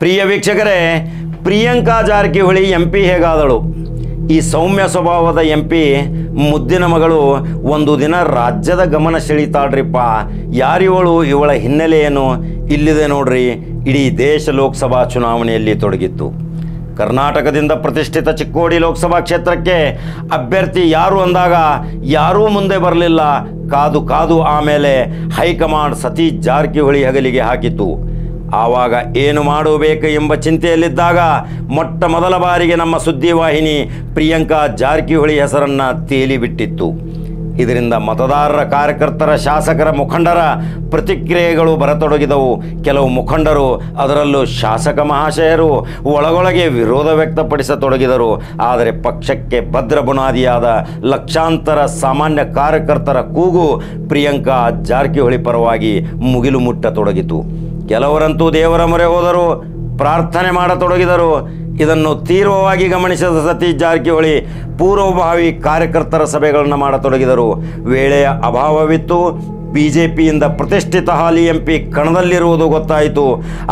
ಪ್ರಿಯ ವೀಕ್ಷಕರೇ, ಪ್ರಿಯಾಂಕಾ ಜಾರಕಿಹೊಳಿ ಎಂಪಿ ಹೇಗಾದಳು? ಈ ಸೌಮ್ಯ ಸ್ವಭಾವದ ಎಂಪಿ ಮುದ್ದಿನ ಮಗಳು ಒಂದು ದಿನ ರಾಜ್ಯದ ಗಮನ ಸೆಳೀತಾಳ್ರಿಪ್ಪ. ಯಾರಿವಳು? ಇವಳ ಹಿನ್ನೆಲೆ ಏನು? ಇಲ್ಲಿದೆ ನೋಡ್ರಿ. ಇಡೀ ದೇಶ ಲೋಕಸಭಾ ಚುನಾವಣೆಯಲ್ಲಿ ತೊಡಗಿತ್ತು. ಕರ್ನಾಟಕದಿಂದ ಪ್ರತಿಷ್ಠಿತ ಚಿಕ್ಕೋಡಿ ಲೋಕಸಭಾ ಕ್ಷೇತ್ರಕ್ಕೆ ಅಭ್ಯರ್ಥಿ ಯಾರು ಅಂದಾಗ ಯಾರೂ ಮುಂದೆ ಬರಲಿಲ್ಲ. ಕಾದು ಕಾದು ಆಮೇಲೆ ಹೈಕಮಾಂಡ್ ಸತೀಶ್ ಜಾರಕಿಹೊಳಿ ಹೆಗಲಿಗೆ ಹಾಕಿತು. ಆವಾಗ ಏನು ಮಾಡಬೇಕು ಎಂಬ ಚಿಂತೆಯಲ್ಲಿದ್ದಾಗ ಮೊಟ್ಟ ಮೊದಲ ಬಾರಿಗೆ ನಮ್ಮ ಸುದ್ದಿವಾಹಿನಿ ಪ್ರಿಯಾಂಕಾ ಜಾರಕಿಹೊಳಿ ಹೆಸರನ್ನು ತೇಲಿಬಿಟ್ಟಿತ್ತು. ಇದರಿಂದ ಮತದಾರರ, ಕಾರ್ಯಕರ್ತರ, ಶಾಸಕರ, ಮುಖಂಡರ ಪ್ರತಿಕ್ರಿಯೆಗಳು ಬರತೊಡಗಿದವು. ಕೆಲವು ಮುಖಂಡರು, ಅದರಲ್ಲೂ ಶಾಸಕ ಮಹಾಶಯರು ಒಳಗೊಳಗೆ ವಿರೋಧ ವ್ಯಕ್ತಪಡಿಸತೊಡಗಿದರು. ಆದರೆ ಪಕ್ಷಕ್ಕೆ ಭದ್ರ ಬುನಾದಿಯಾದ ಲಕ್ಷಾಂತರ ಸಾಮಾನ್ಯ ಕಾರ್ಯಕರ್ತರ ಕೂಗು ಪ್ರಿಯಾಂಕಾ ಜಾರಕಿಹೊಳಿ ಪರವಾಗಿ ಮುಗಿಲು ಮುಟ್ಟತೊಡಗಿತು. ಕೆಲವರಂತೂ ದೇವರ ಮೊರೆ ಹೋದರು, ಪ್ರಾರ್ಥನೆ ಮಾಡತೊಡಗಿದರು. ಇದನ್ನು ತೀವ್ರವಾಗಿ ಗಮನಿಸಿದ ಸತೀಶ್ ಜಾರಕಿಹೊಳಿ ಪೂರ್ವಭಾವಿ ಕಾರ್ಯಕರ್ತರ ಸಭೆಗಳನ್ನು ಮಾಡತೊಡಗಿದರು. ವೇಳೆಯ ಅಭಾವವಿತ್ತು. ಬಿಜೆಪಿಯಿಂದ ಪ್ರತಿಷ್ಠಿತ ಹಾಲಿ ಎಂಪಿ ಕಣದಲ್ಲಿರುವುದು ಗೊತ್ತಾಯಿತು.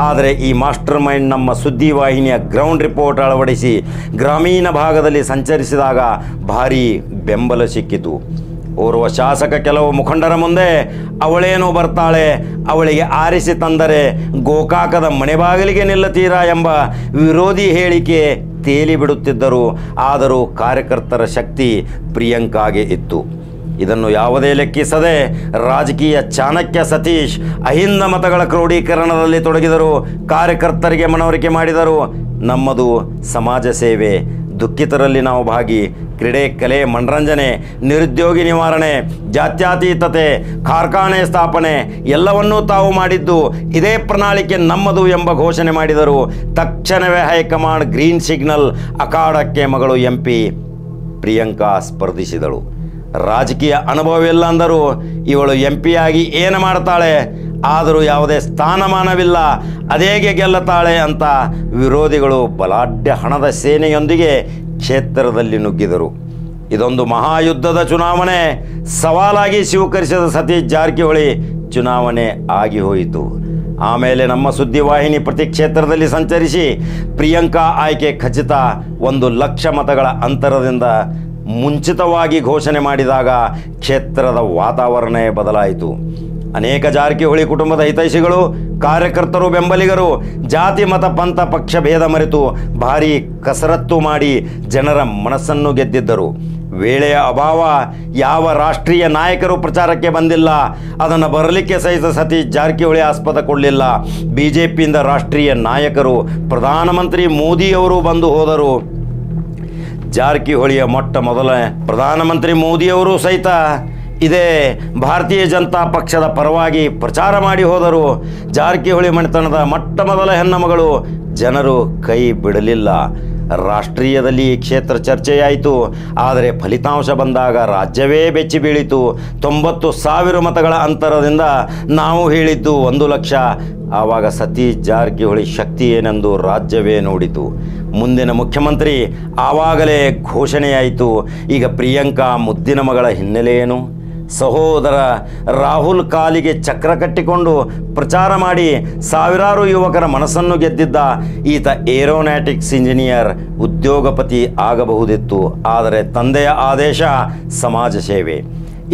ಆದರೆ ಈ ಮಾಸ್ಟರ್ ಮೈಂಡ್ ನಮ್ಮ ಸುದ್ದಿವಾಹಿನಿಯ ಗ್ರೌಂಡ್ ರಿಪೋರ್ಟ್ ಅಳವಡಿಸಿ ಗ್ರಾಮೀಣ ಭಾಗದಲ್ಲಿ ಸಂಚರಿಸಿದಾಗ ಭಾರೀ ಬೆಂಬಲ ಸಿಕ್ಕಿತು. ಓರ್ವ ಶಾಸಕ ಕೆಲವು ಮುಖಂಡರ ಮುಂದೆ ಅವಳೇನೋ ಬರ್ತಾಳೆ, ಅವಳಿಗೆ ಆರಿಸಿ ತಂದರೆ ಗೋಕಾಕದ ಮನೆ ಬಾಗಿಲಿಗೆ ನಿಲ್ಲುತ್ತೀರಾ ಎಂಬ ವಿರೋಧಿ ಹೇಳಿಕೆ ತೇಲಿ ಬಿಡುತ್ತಿದ್ದರು. ಆದರೂ ಕಾರ್ಯಕರ್ತರ ಶಕ್ತಿ ಪ್ರಿಯಾಂಕಾಗೆ ಇತ್ತು. ಇದನ್ನು ಯಾವುದೇ ಲೆಕ್ಕಿಸದೆ ರಾಜಕೀಯ ಚಾಣಕ್ಯ ಸತೀಶ್ ಅಹಿಂದ ಮತಗಳ ಕ್ರೋಢೀಕರಣದಲ್ಲಿ ತೊಡಗಿದರು. ಕಾರ್ಯಕರ್ತರಿಗೆ ಮನವರಿಕೆ ಮಾಡಿದರು. ನಮ್ಮದು ಸಮಾಜ ಸೇವೆ, ದುಃಖಿತರಲ್ಲಿ ನಾವು ಭಾಗಿ, ಕ್ರೀಡೆ, ಕಲೆ, ಮನರಂಜನೆ, ನಿರುದ್ಯೋಗಿ ನಿವಾರಣೆ, ಜಾತ್ಯತೀತತೆ, ಕಾರ್ಖಾನೆ ಸ್ಥಾಪನೆ ಎಲ್ಲವನ್ನೂ ತಾವು ಮಾಡಿದ್ದು ಇದೇ ಪ್ರಣಾಳಿಕೆ ನಮ್ಮದು ಎಂಬ ಘೋಷಣೆ ಮಾಡಿದರು. ತಕ್ಷಣವೇ ಹೈಕಮಾಂಡ್ ಗ್ರೀನ್ ಸಿಗ್ನಲ್ ಅಖಾಡಕ್ಕೆ ಮಗಳು ಎಂಪಿ ಪ್ರಿಯಾಂಕಾ ಸ್ಪರ್ಧಿಸಿದಳು. ರಾಜಕೀಯ ಅನುಭವವಿಲ್ಲ ಅಂದರು. ಇವಳು ಎಂಪಿಯಾಗಿ ಏನು ಮಾಡ್ತಾಳೆ? ಆದರೂ ಯಾವುದೇ ಸ್ಥಾನಮಾನವಿಲ್ಲ, ಅದೇಗೆ ಗೆಲ್ಲುತ್ತಾಳೆ ಅಂತ ವಿರೋಧಿಗಳು ಬಲಾಢ್ಯ ಹಣದ ಸೇನೆಯೊಂದಿಗೆ ಕ್ಷೇತ್ರದಲ್ಲಿ ನುಗ್ಗಿದರು. ಇದೊಂದು ಮಹಾಯುದ್ಧದ ಚುನಾವಣೆ ಸವಾಲಾಗಿ ಸ್ವೀಕರಿಸಿದ ಸತೀಶ್ ಜಾರಕಿಹೊಳಿ ಚುನಾವಣೆ ಆಗಿ ಹೋಯಿತು. ಆಮೇಲೆ ನಮ್ಮ ಸುದ್ದಿವಾಹಿನಿ ಪ್ರತಿ ಕ್ಷೇತ್ರದಲ್ಲಿ ಸಂಚರಿಸಿ ಪ್ರಿಯಾಂಕಾ ಆಯ್ಕೆ ಖಚಿತ 1,00,000 ಮತಗಳ ಅಂತರದಿಂದ ಮುಂಚಿತವಾಗಿ ಘೋಷಣೆ ಮಾಡಿದಾಗ ಕ್ಷೇತ್ರದ ವಾತಾವರಣವೇ ಬದಲಾಯಿತು. ಅನೇಕ ಜಾರಕಿಹೊಳಿ ಕುಟುಂಬದ ಹಿತೈಷಿಗಳು, ಕಾರ್ಯಕರ್ತರು, ಬೆಂಬಲಿಗರು ಜಾತಿ, ಮತ, ಪಂಥ, ಪಕ್ಷ ಭೇದ ಮರೆತು ಭಾರೀ ಕಸರತ್ತು ಮಾಡಿ ಜನರ ಮನಸ್ಸನ್ನು ಗೆದ್ದಿದ್ದರು. ವೇಳೆಯ ಅಭಾವ, ಯಾವ ರಾಷ್ಟ್ರೀಯ ನಾಯಕರು ಪ್ರಚಾರಕ್ಕೆ ಬಂದಿಲ್ಲ. ಅದನ್ನು ಬರಲಿಕ್ಕೆ ಸಹಿತ ಸತೀಶ್ ಜಾರಕಿಹೊಳಿ ಆಸ್ಪದ ಕೊಡಲಿಲ್ಲ. ಬಿಜೆಪಿಯಿಂದ ರಾಷ್ಟ್ರೀಯ ನಾಯಕರು, ಪ್ರಧಾನಮಂತ್ರಿ ಮೋದಿಯವರು ಬಂದು ಹೋದರು. ಜಾರಕಿಹೊಳಿಯ ಮೊಟ್ಟ ಮೊದಲ ಪ್ರಧಾನಮಂತ್ರಿ ಮೋದಿಯವರು ಸಹಿತ ಇದೇ ಭಾರತೀಯ ಜನತಾ ಪಕ್ಷದ ಪರವಾಗಿ ಪ್ರಚಾರ ಮಾಡಿ ಹೋದರು. ಜಾರಕಿಹೊಳಿ ಮನೆತನದ ಮೊಟ್ಟ ಮೊದಲ ಹೆಣ್ಣುಮಗಳು. ಜನರು ಕೈ ಬಿಡಲಿಲ್ಲ. ರಾಷ್ಟ್ರೀಯದಲ್ಲಿ ಈ ಕ್ಷೇತ್ರ ಚರ್ಚೆಯಾಯಿತು. ಆದರೆ ಫಲಿತಾಂಶ ಬಂದಾಗ ರಾಜ್ಯವೇ ಬೆಚ್ಚಿ ಬೀಳಿತು. 90,000 ಮತಗಳ ಅಂತರದಿಂದ ನಾವು ಹೇಳಿದ್ದು 1,00,000. ಆವಾಗ ಸತೀಶ್ ಜಾರಕಿಹೊಳಿ ಶಕ್ತಿ ಏನೆಂದು ರಾಜ್ಯವೇ ನೋಡಿತು. ಮುಂದಿನ ಮುಖ್ಯಮಂತ್ರಿ ಆವಾಗಲೇ ಘೋಷಣೆಯಾಯಿತು. ಈಗ ಪ್ರಿಯಾಂಕಾ ಮುದ್ದಿನ ಮಗಳ ಹಿನ್ನೆಲೆ ಏನು? ಸಹೋದರ ರಾಹುಲ್ ಕಾಲಿಗೆ ಚಕ್ರ ಕಟ್ಟಿಕೊಂಡು ಪ್ರಚಾರ ಮಾಡಿ ಸಾವಿರಾರು ಯುವಕರ ಮನಸ್ಸನ್ನು ಗೆದ್ದಿದ್ದ ಈತ ಏರೋನಾಟಿಕ್ಸ್ ಇಂಜಿನಿಯರ್, ಉದ್ಯೋಗಪತಿ ಆಗಬಹುದಿತ್ತು. ಆದರೆ ತಂದೆಯ ಆದೇಶ ಸಮಾಜ ಸೇವೆ.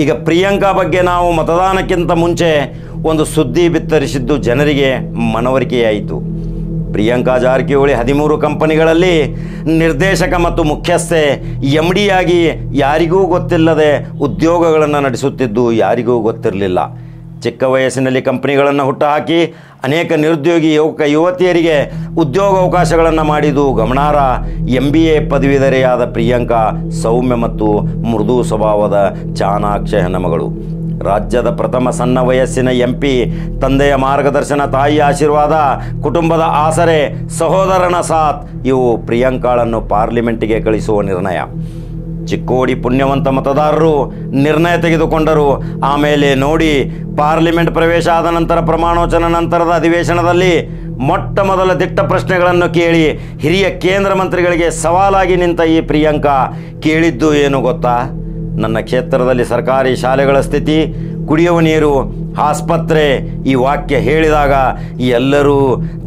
ಈಗ ಪ್ರಿಯಾಂಕಾ ಬಗ್ಗೆ ನಾವು ಮತದಾನಕ್ಕಿಂತ ಮುಂಚೆ ಒಂದು ಸುದ್ದಿ ಬಿತ್ತರಿಸಿದ್ದು ಜನರಿಗೆ ಮನವರಿಕೆಯಾಯಿತು. ಪ್ರಿಯಾಂಕಾ ಜಾರಕಿಹೊಳಿ 13 ಕಂಪನಿಗಳಲ್ಲಿ ನಿರ್ದೇಶಕ ಮತ್ತು ಮುಖ್ಯಸ್ಥೆ, MD ಆಗಿ ಯಾರಿಗೂ ಗೊತ್ತಿಲ್ಲದೆ ಉದ್ಯೋಗಗಳನ್ನು ನಡೆಸುತ್ತಿದ್ದು ಯಾರಿಗೂ ಗೊತ್ತಿರಲಿಲ್ಲ. ಚಿಕ್ಕ ವಯಸ್ಸಿನಲ್ಲಿ ಕಂಪನಿಗಳನ್ನು ಹುಟ್ಟುಹಾಕಿ ಅನೇಕ ನಿರುದ್ಯೋಗಿ ಯುವತಿಯರಿಗೆ ಉದ್ಯೋಗಾವಕಾಶಗಳನ್ನು ಮಾಡಿದ್ದು ಗಮನಾರ್ಹ. MBA ಪದವೀಧರೆಯಾದ ಪ್ರಿಯಾಂಕಾ ಸೌಮ್ಯ ಮತ್ತು ಮೃದು ಸ್ವಭಾವದ ಚಾಣಾಕ್ಷ ಹೆಣ್ಣುಮಗಳು. ರಾಜ್ಯದ ಪ್ರಥಮ ಸಣ್ಣ ವಯಸ್ಸಿನ MP, ತಂದೆಯ ಮಾರ್ಗದರ್ಶನ, ತಾಯಿಯ ಆಶೀರ್ವಾದ, ಕುಟುಂಬದ ಆಸರೆ, ಸಹೋದರನ ಸಾಥ್ ಇವು ಪ್ರಿಯಾಂಕಾಳನ್ನು ಪಾರ್ಲಿಮೆಂಟಿಗೆ ಕಳಿಸುವ ನಿರ್ಣಯ. ಚಿಕ್ಕೋಡಿ ಪುಣ್ಯವಂತ ಮತದಾರರು ನಿರ್ಣಯ ತೆಗೆದುಕೊಂಡರು. ಆಮೇಲೆ ನೋಡಿ, ಪಾರ್ಲಿಮೆಂಟ್ ಪ್ರವೇಶ ಆದ ನಂತರ ಪ್ರಮಾಣವಚನ ನಂತರದ ಅಧಿವೇಶನದಲ್ಲಿ ಮೊಟ್ಟ ಮೊದಲ ದಿಟ್ಟ ಪ್ರಶ್ನೆಗಳನ್ನು ಕೇಳಿ ಹಿರಿಯ ಕೇಂದ್ರ ಮಂತ್ರಿಗಳಿಗೆ ಸವಾಲಾಗಿ ನಿಂತ ಈ ಪ್ರಿಯಾಂಕಾ ಕೇಳಿದ್ದು ಏನು ಗೊತ್ತಾ? ನನ್ನ ಕ್ಷೇತ್ರದಲ್ಲಿ ಸರ್ಕಾರಿ ಶಾಲೆಗಳ ಸ್ಥಿತಿ, ಕುಡಿಯುವ ನೀರು ಆಸ್ಪತ್ರೆ ಈ ವಾಕ್ಯ ಹೇಳಿದಾಗ ಎಲ್ಲರೂ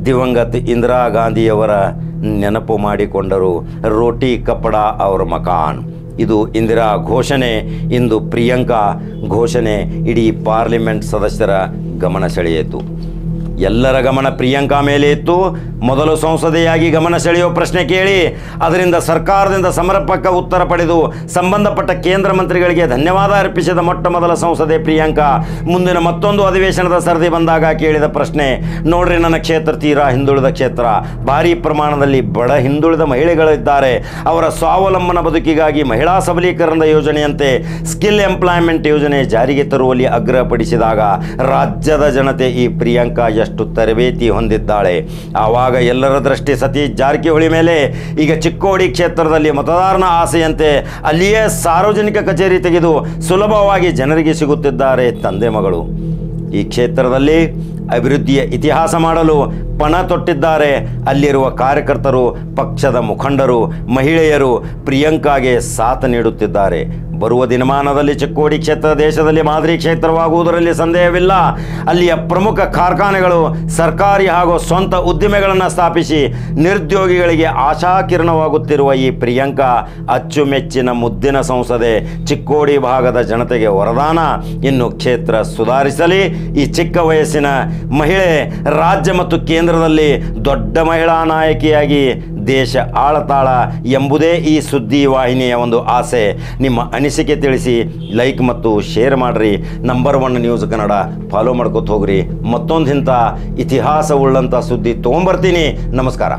ದಿವಂಗತ ಇಂದಿರಾ ಗಾಂಧಿಯವರ ನೆನಪು ಮಾಡಿಕೊಂಡರು. ರೋಟಿ ಕಪಡ ಅವ್ರ ಮಕಾನ್. ಇದು ಇಂದಿರಾ ಘೋಷಣೆ. ಇಂದು ಪ್ರಿಯಾಂಕಾ ಘೋಷಣೆ ಇಡೀ ಪಾರ್ಲಿಮೆಂಟ್ ಸದಸ್ಯರ ಗಮನ ಸೆಳೆಯಿತು. ಎಲ್ಲರ ಗಮನ ಪ್ರಿಯಾಂಕಾ ಮೇಲೆ ಇತ್ತು. ಮೊದಲು ಸಂಸದೆಯಾಗಿ ಗಮನ ಸೆಳೆಯುವ ಪ್ರಶ್ನೆ ಕೇಳಿ ಅದರಿಂದ ಸರ್ಕಾರದಿಂದ ಸಮರ್ಪಕ ಉತ್ತರ ಪಡೆದು ಸಂಬಂಧಪಟ್ಟ ಕೇಂದ್ರ ಮಂತ್ರಿಗಳಿಗೆ ಧನ್ಯವಾದ ಅರ್ಪಿಸಿದ ಮೊಟ್ಟ ಮೊದಲ ಸಂಸದೆ ಪ್ರಿಯಾಂಕಾ. ಮುಂದಿನ ಮತ್ತೊಂದು ಅಧಿವೇಶನದ ಸರದಿ ಬಂದಾಗ ಕೇಳಿದ ಪ್ರಶ್ನೆ, ನೋಡ್ರಿ ನನ್ನ ಕ್ಷೇತ್ರ ತೀರಾ ಹಿಂದುಳಿದ ಕ್ಷೇತ್ರ, ಭಾರೀ ಪ್ರಮಾಣದಲ್ಲಿ ಬಡ ಹಿಂದುಳಿದ ಮಹಿಳೆಗಳಿದ್ದಾರೆ. ಅವರ ಸ್ವಾವಲಂಬನ ಬದುಕಿಗಾಗಿ ಮಹಿಳಾ ಸಬಲೀಕರಣದ ಯೋಜನೆಯಂತೆ ಸ್ಕಿಲ್ ಎಂಪ್ಲಾಯ್ಮೆಂಟ್ ಯೋಜನೆ ಜಾರಿಗೆ ತರುವಲ್ಲಿ ಆಗ್ರಹಪಡಿಸಿದಾಗ ರಾಜ್ಯದ ಜನತೆ ಈ ಪ್ರಿಯಾಂಕಾ ಎಷ್ಟು ತರಬೇತಿ ಹೊಂದಿದ್ದಾಳೆ. ಆವಾಗ ಎಲ್ಲರ ದೃಷ್ಟಿ ಸತೀಶ್ ಜಾರಕಿಹೊಳಿ ಮೇಲೆ. ಈಗ ಚಿಕ್ಕೋಡಿ ಕ್ಷೇತ್ರದಲ್ಲಿ ಮತದಾರನ ಆಸೆಯಂತೆ ಅಲ್ಲಿಯೇ ಸಾರ್ವಜನಿಕ ಕಚೇರಿ ತೆಗೆದು ಸುಲಭವಾಗಿ ಜನರಿಗೆ ಸಿಗುತ್ತಿದ್ದಾರೆ ತಂದೆ ಮಗಳು. ಈ ಕ್ಷೇತ್ರದಲ್ಲಿ ಅಭಿವೃದ್ಧಿಯ ಇತಿಹಾಸ ಮಾಡಲು ಪಣ ತೊಟ್ಟಿದ್ದಾರೆ. ಅಲ್ಲಿರುವ ಕಾರ್ಯಕರ್ತರು, ಪಕ್ಷದ ಮುಖಂಡರು, ಮಹಿಳೆಯರು ಪ್ರಿಯಾಂಕಾಗೆ ಸಾಥ್ ನೀಡುತ್ತಿದ್ದಾರೆ. ಬರುವ ದಿನಮಾನದಲ್ಲಿ ಚಿಕ್ಕೋಡಿ ಕ್ಷೇತ್ರ ದೇಶದಲ್ಲಿ ಮಾದರಿ ಕ್ಷೇತ್ರವಾಗುವುದರಲ್ಲಿ ಸಂದೇಹವಿಲ್ಲ. ಅಲ್ಲಿಯ ಪ್ರಮುಖ ಕಾರ್ಖಾನೆಗಳು, ಸರ್ಕಾರಿ ಹಾಗೂ ಸ್ವಂತ ಉದ್ದಿಮೆಗಳನ್ನು ಸ್ಥಾಪಿಸಿ ನಿರುದ್ಯೋಗಿಗಳಿಗೆ ಆಶಾಕಿರಣವಾಗುತ್ತಿರುವ ಈ ಪ್ರಿಯಾಂಕಾ ಅಚ್ಚುಮೆಚ್ಚಿನ ಮುದ್ದಿನ ಸಂಸದೆ. ಚಿಕ್ಕೋಡಿ ಭಾಗದ ಜನತೆಗೆ ವರದಾನ. ಇನ್ನು ಕ್ಷೇತ್ರ ಸುಧಾರಿಸಲಿ. ಈ ಚಿಕ್ಕ ವಯಸ್ಸಿನ ಮಹಿಳೆ ರಾಜ್ಯ ಮತ್ತು ಕೇಂದ್ರದಲ್ಲಿ ದೊಡ್ಡ ಮಹಿಳಾ ನಾಯಕಿಯಾಗಿ ದೇಶ ಆಳತಾಳ ಎಂಬುದೇ ಈ ಸುದ್ದಿ ವಾಹಿನಿಯ ಒಂದು ಆಸೆ. ನಿಮ್ಮ ಅನಿಸಿಕೆ ತಿಳಿಸಿ, ಲೈಕ್ ಮತ್ತು ಶೇರ್ ಮಾಡಿರಿ. ನಂಬರ್ 1 ನ್ಯೂಸ್ ಕನ್ನಡ ಫಾಲೋ ಮಾಡ್ಕೊತ ಹೋಗ್ರಿ. ಮತ್ತೊಂದು ಇಂಥ ಇತಿಹಾಸವುಳ್ಳಂಥ ಸುದ್ದಿ ತೊಗೊಂಬರ್ತೀನಿ. ನಮಸ್ಕಾರ.